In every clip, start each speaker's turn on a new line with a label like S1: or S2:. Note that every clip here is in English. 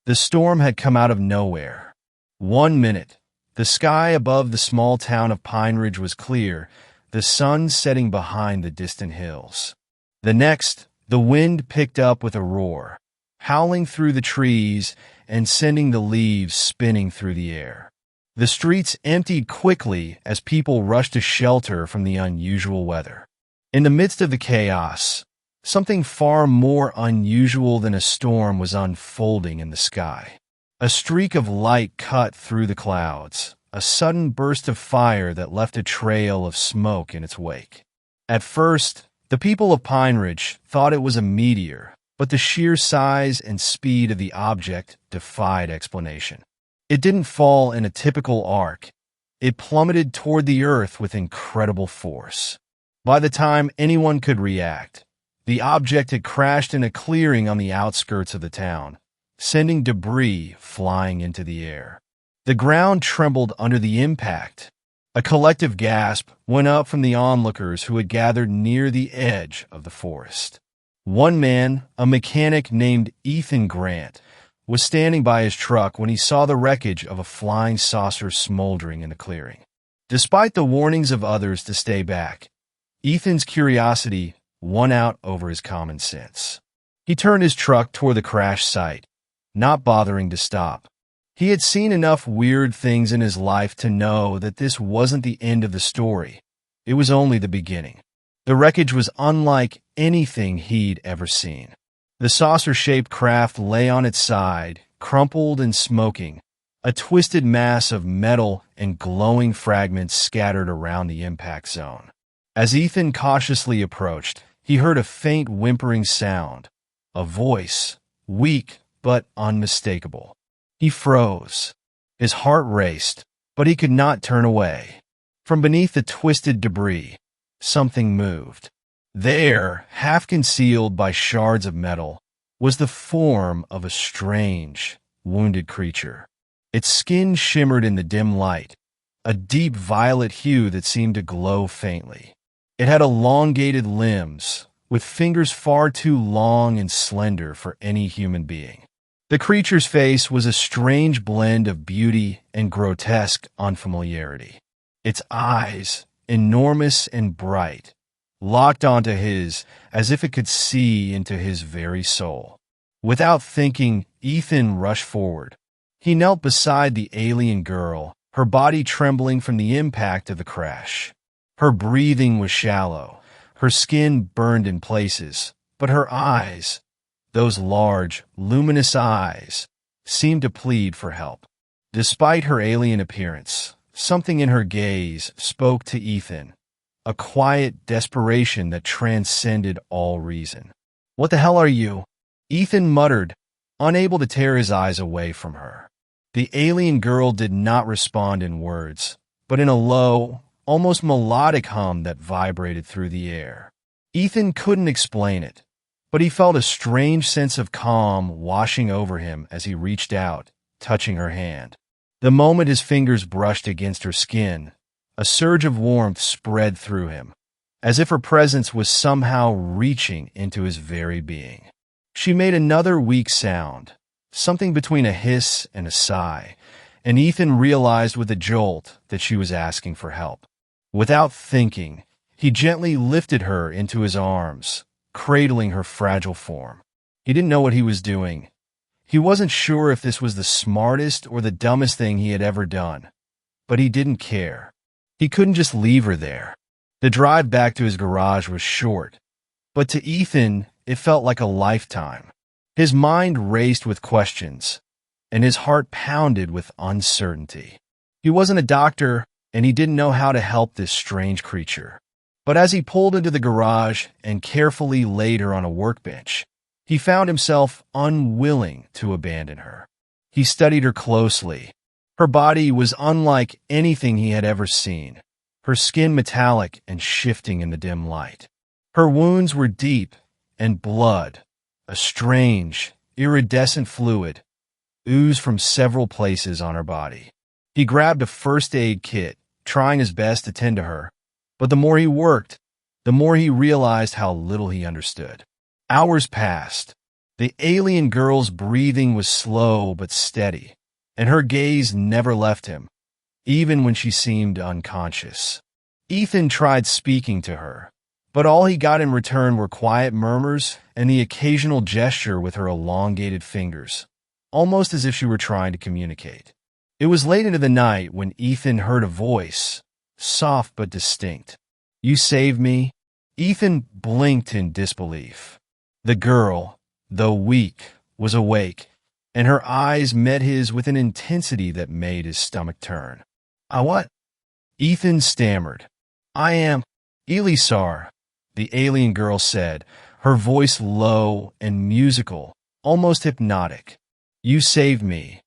S1: The storm had come out of nowhere. 1 minute, the sky above the small town of Pine Ridge was clear, the sun setting behind the distant hills. The next, the wind picked up with a roar, howling through the trees and sending the leaves spinning through the air. The streets emptied quickly as people rushed to shelter from the unusual weather. In the midst of the chaos, something far more unusual than a storm was unfolding in the sky. A streak of light cut through the clouds, a sudden burst of fire that left a trail of smoke in its wake. At first, the people of Pine Ridge thought it was a meteor, but the sheer size and speed of the object defied explanation. It didn't fall in a typical arc. It plummeted toward the earth with incredible force. By the time anyone could react, the object had crashed in a clearing on the outskirts of the town, sending debris flying into the air. The ground trembled under the impact. A collective gasp went up from the onlookers who had gathered near the edge of the forest. One man, a mechanic named Ethan Grant, was standing by his truck when he saw the wreckage of a flying saucer smoldering in the clearing. Despite the warnings of others to stay back, Ethan's curiosity won out over his common sense. He turned his truck toward the crash site, not bothering to stop. He had seen enough weird things in his life to know that this wasn't the end of the story. It was only the beginning. The wreckage was unlike anything he'd ever seen. The saucer-shaped craft lay on its side, crumpled and smoking, a twisted mass of metal and glowing fragments scattered around the impact zone. As Ethan cautiously approached, he heard a faint whimpering sound, a voice, weak but unmistakable. He froze. His heart raced, but he could not turn away. From beneath the twisted debris, something moved. There, half concealed by shards of metal, was the form of a strange, wounded creature. Its skin shimmered in the dim light, a deep violet hue that seemed to glow faintly. It had elongated limbs, with fingers far too long and slender for any human being. The creature's face was a strange blend of beauty and grotesque unfamiliarity. Its eyes, enormous and bright, locked onto his as if it could see into his very soul. Without thinking, Ethan rushed forward. He knelt beside the alien girl, her body trembling from the impact of the crash. Her breathing was shallow, her skin burned in places, but her eyes, those large, luminous eyes, seemed to plead for help. Despite her alien appearance, something in her gaze spoke to Ethan, a quiet desperation that transcended all reason. "What the hell are you?" Ethan muttered, unable to tear his eyes away from her. The alien girl did not respond in words, but in a low, almost melodic hum that vibrated through the air. Ethan couldn't explain it, but he felt a strange sense of calm washing over him as he reached out, touching her hand. The moment his fingers brushed against her skin, a surge of warmth spread through him, as if her presence was somehow reaching into his very being. She made another weak sound, something between a hiss and a sigh, and Ethan realized with a jolt that she was asking for help. Without thinking, he gently lifted her into his arms, cradling her fragile form. He didn't know what he was doing. He wasn't sure if this was the smartest or the dumbest thing he had ever done, but he didn't care. He couldn't just leave her there. The drive back to his garage was short, but to Ethan, it felt like a lifetime. His mind raced with questions, and his heart pounded with uncertainty. He wasn't a doctor, and he didn't know how to help this strange creature. But as he pulled into the garage and carefully laid her on a workbench, he found himself unwilling to abandon her. He studied her closely. Her body was unlike anything he had ever seen, her skin metallic and shifting in the dim light. Her wounds were deep, and blood, a strange, iridescent fluid, oozed from several places on her body. He grabbed a first aid kit, trying his best to tend to her, but the more he worked, the more he realized how little he understood. Hours passed. The alien girl's breathing was slow but steady, and her gaze never left him, even when she seemed unconscious. Ethan tried speaking to her, but all he got in return were quiet murmurs and the occasional gesture with her elongated fingers, almost as if she were trying to communicate. It was late into the night when Ethan heard a voice, soft but distinct. "You saved me?" Ethan blinked in disbelief. The girl, though weak, was awake, and her eyes met his with an intensity that made his stomach turn. "I what?" Ethan stammered. "I am Elisar," the alien girl said, her voice low and musical, almost hypnotic. "You saved me,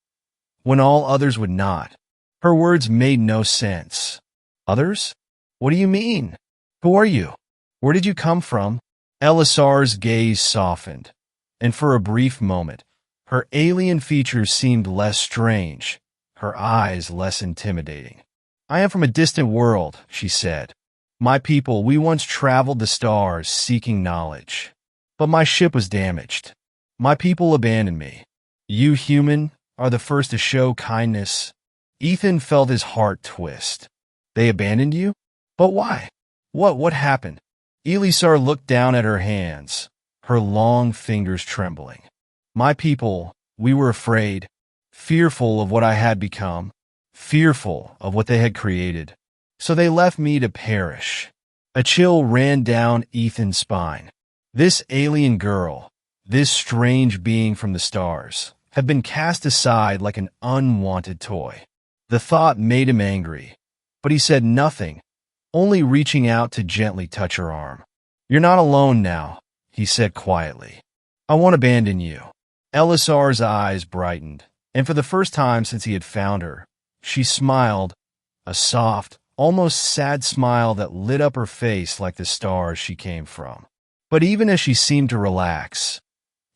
S1: when all others would not." Her words made no sense. "Others? What do you mean? Who are you? Where did you come from?" Elisar's gaze softened, and for a brief moment, her alien features seemed less strange, her eyes less intimidating. "I am from a distant world," she said. "My people, we once traveled the stars seeking knowledge. But my ship was damaged. My people abandoned me. You, human, are the first to show kindness." Ethan felt his heart twist. "They abandoned you? But why? What happened?" Elisar looked down at her hands, her long fingers trembling. "My people, we were afraid, fearful of what I had become, fearful of what they had created. So they left me to perish." A chill ran down Ethan's spine. This alien girl, this strange being from the stars, had been cast aside like an unwanted toy. The thought made him angry, but he said nothing, only reaching out to gently touch her arm. "You're not alone now," he said quietly. "I won't abandon you." Elisar's eyes brightened, and for the first time since he had found her, she smiled, a soft, almost sad smile that lit up her face like the stars she came from. But even as she seemed to relax,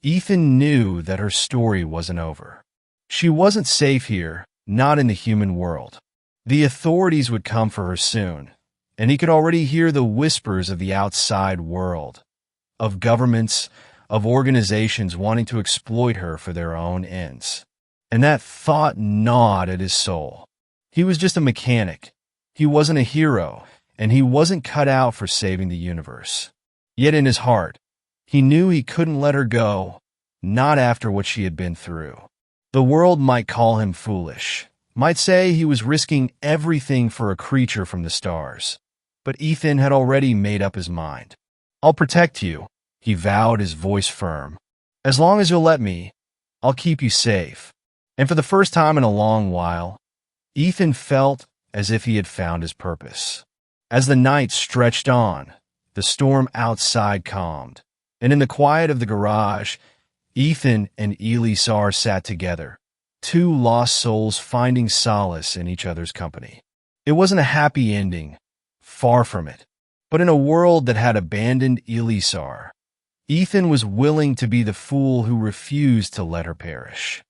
S1: Ethan knew that her story wasn't over. She wasn't safe here, not in the human world. The authorities would come for her soon, and he could already hear the whispers of the outside world, of governments, of organizations wanting to exploit her for their own ends. And that thought gnawed at his soul. He was just a mechanic. He wasn't a hero, and he wasn't cut out for saving the universe. Yet in his heart, he knew he couldn't let her go, not after what she had been through. The world might call him foolish, might say he was risking everything for a creature from the stars. But Ethan had already made up his mind. "I'll protect you," he vowed, his voice firm. "As long as you'll let me, I'll keep you safe." And for the first time in a long while, Ethan felt as if he had found his purpose. As the night stretched on, the storm outside calmed, and in the quiet of the garage, Ethan and Elisar sat together, two lost souls finding solace in each other's company. It wasn't a happy ending, far from it, but in a world that had abandoned Elisar, Ethan was willing to be the fool who refused to let her perish.